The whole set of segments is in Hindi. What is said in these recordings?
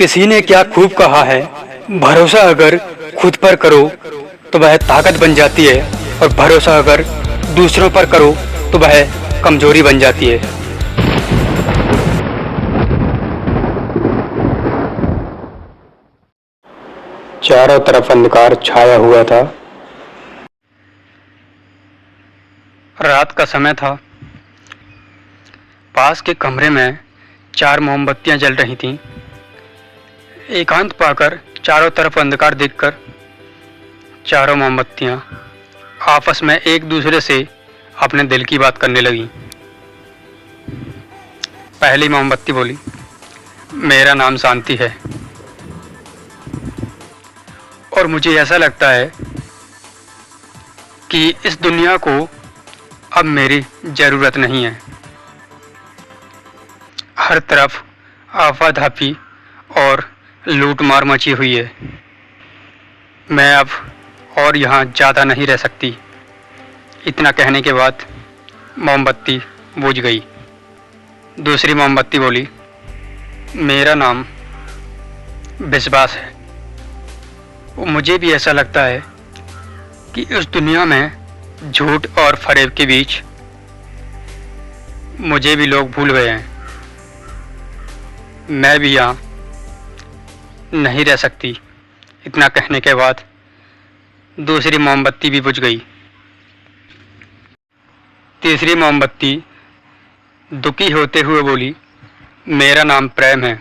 किसी ने क्या खूब कहा है, भरोसा अगर खुद पर करो तो वह ताकत बन जाती है और भरोसा अगर दूसरों पर करो तो वह कमजोरी बन जाती है। चारों तरफ अंधकार छाया हुआ था। रात का समय था। पास के कमरे में 4 मोमबत्तियां जल रही थीं। एकांत पाकर चारों तरफ अंधकार देखकर चारों मोमबत्तियां आपस में एक दूसरे से अपने दिल की बात करने लगीं। पहली मोमबत्ती बोली, मेरा नाम शांति है और मुझे ऐसा लगता है कि इस दुनिया को अब मेरी ज़रूरत नहीं है। हर तरफ आफाधापी और लूटमार मची हुई है। मैं अब और यहाँ ज़्यादा नहीं रह सकती। इतना कहने के बाद मोमबत्ती बुझ गई। दूसरी मोमबत्ती बोली, मेरा नाम विश्वास है। मुझे भी ऐसा लगता है कि इस दुनिया में झूठ और फरेब के बीच मुझे भी लोग भूल गए हैं। मैं भी यहाँ नहीं रह सकती। इतना कहने के बाद दूसरी मोमबत्ती भी बुझ गई। तीसरी मोमबत्ती दुखी होते हुए बोली, मेरा नाम प्रेम है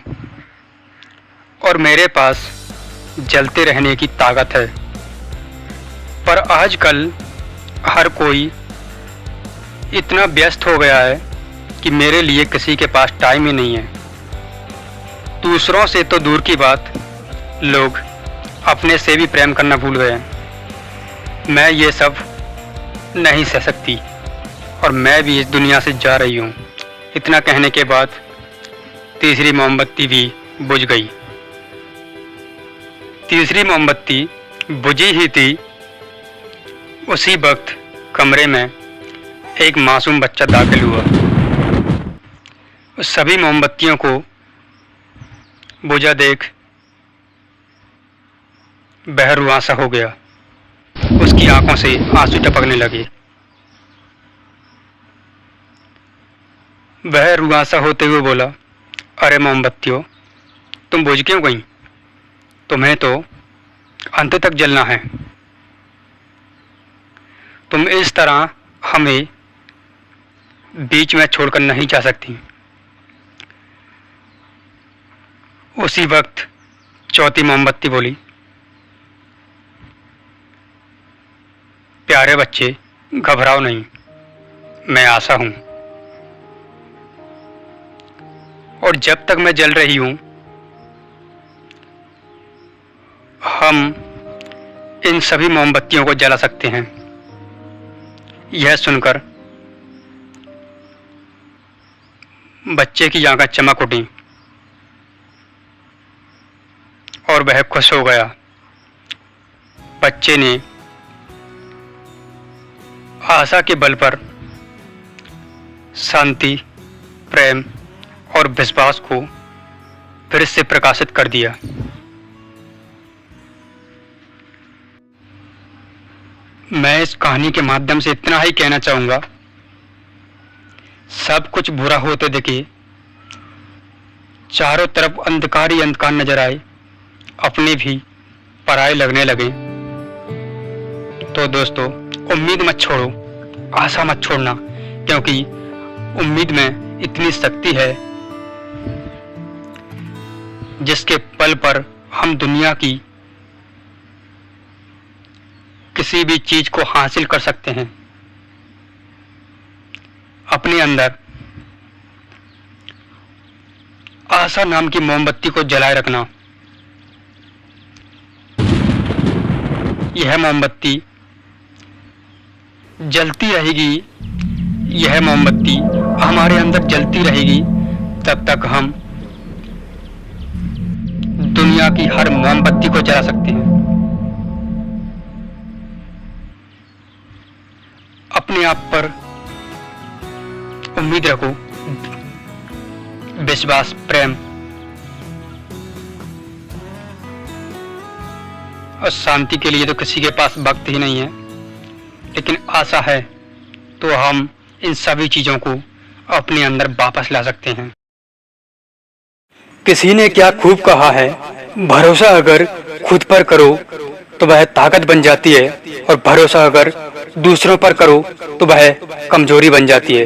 और मेरे पास जलते रहने की ताकत है। पर आजकल हर कोई इतना व्यस्त हो गया है कि मेरे लिए किसी के पास टाइम ही नहीं है। दूसरों से तो दूर की बात, लोग अपने से भी प्रेम करना भूल गए हैं। मैं ये सब नहीं सह सकती और मैं भी इस दुनिया से जा रही हूँ। इतना कहने के बाद तीसरी मोमबत्ती भी बुझ गई। तीसरी मोमबत्ती बुझी ही थी, उसी वक्त कमरे में एक मासूम बच्चा दाखिल हुआ। सभी मोमबत्तियों को बुझा देख वह रुआंसा हो गया। उसकी आंखों से आंसू टपकने लगे। वह रुआंसा होते हुए बोला, अरे मोमबत्तियों, तुम बुझ क्यों गई? तुम्हें तो अंत तक जलना है। तुम इस तरह हमें बीच में छोड़कर नहीं जा सकती। उसी वक्त चौथी मोमबत्ती बोली, प्यारे बच्चे, घबराओ नहीं, मैं आशा हूं और जब तक मैं जल रही हूं हम इन सभी मोमबत्तियों को जला सकते हैं। यह सुनकर बच्चे की आंखें चमक उठी और वह खुश हो गया। बच्चे ने आशा के बल पर शांति, प्रेम और विश्वास को फिर से प्रकाशित कर दिया। मैं इस कहानी के माध्यम से इतना ही कहना चाहूँगा, सब कुछ बुरा होते दिखे, चारों तरफ अंधकार ही अंधकार नजर आए, अपने भी पराये लगने लगे, तो दोस्तों उम्मीद मत छोड़ो, आशा मत छोड़ना, क्योंकि उम्मीद में इतनी शक्ति है जिसके बल पर हम दुनिया की किसी भी चीज को हासिल कर सकते हैं। अपने अंदर आशा नाम की मोमबत्ती को जलाए रखना। यह मोमबत्ती जलती रहेगी, यह मोमबत्ती हमारे अंदर जलती रहेगी तब तक हम दुनिया की हर मोमबत्ती को जला सकते हैं। अपने आप पर उम्मीद रखो, विश्वास, प्रेम और शांति के लिए तो किसी के पास वक्त ही नहीं है, लेकिन आशा है तो हम इन सभी चीज़ों को अपने अंदर वापस ला सकते हैं। किसी ने क्या खूब कहा है, भरोसा अगर खुद पर करो तो वह ताकत बन जाती है, और भरोसा अगर दूसरों पर करो तो वह कमजोरी बन जाती है।